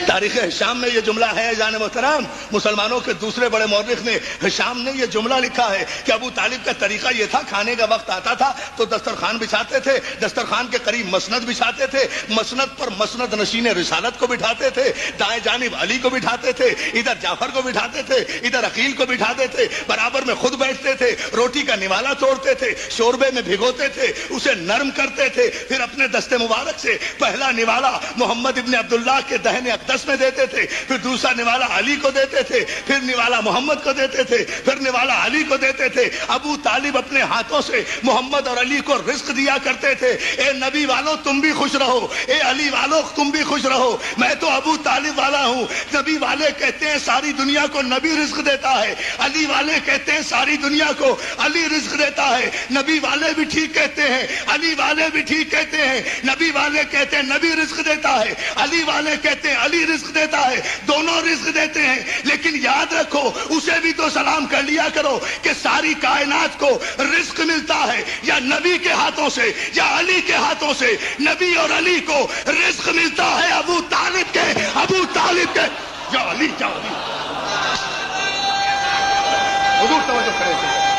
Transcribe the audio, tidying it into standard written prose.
تاریخ ہشام میں یہ جملہ ہے جان محترم، مسلمانوں کے دوسرے بڑے مورخ نے ہشام نے یہ جملہ لکھا ہے کہ ابو طالب کا طریقہ یہ تھا، کھانے کا وقت آتا تھا تو دسترخوان بچھاتے تھے، دسترخوان کے قریب مسند بچھاتے تھے، مسند پر مسند نشین رسالت کو بٹھاتے تھے، دائیں جانب علی کو بٹھاتے تھے، ادھر جعفر کو بٹھاتے تھے، ادھر عقیل کو بٹھاتے تھے، برابر میں خود بیٹھتے تھے، روٹی کا نوالا توڑتے تھے، شوربے میں بھگوتے تھے، اسے نرم کرتے تھے، پھر اپنے دستے مبارک سے پہلا نوالا محمد ابن عبداللہ کے دہن اقدس میں دیتے تھے، پھر دوسرا نوالا علی کو دیتے تھے، پھر نوالا محمد کو دیتے تھے، پھر نوالا علی کو دیتے تھے۔ ابو طالب اپنے ہاتھوں سے محمد اور علی کو رزق دیا کرتے تھے۔ اے نبی والو تم بھی خوش رہو، اے علی والو تم بھی خوش رہو، میں تو ابو طالب والا ہوں۔ نبی والے کہتے ہیں ساری دنیا کو نبی رزق دیتا ہے، علی والے کہتے ہیں ساری دنیا کو علی رزق دیتا ہے۔ نبی والے بھی ٹھیک کہتے ہیں، علی والے بھی ٹھیک کہتے ہیں۔ نبی والے کہتے ہیں نبی رزق دیتا ہے، علی والے کہتے ہیں علی رزق دیتا ہے، دونوں رزق دیتے ہیں، لیکن یاد رکھو اسے بھی تو سلام کر لیا کرو کہ ساری کائنات کو رزق ملتا ہے یا نبی کے ہاتھوں سے یا علی کے ہاتھوں سے۔ نبی اور علی کو رزق ملتا ہے ابو طالب کے، ابو طالب کے، یا علی یا علی۔ حضور توجہ کریں۔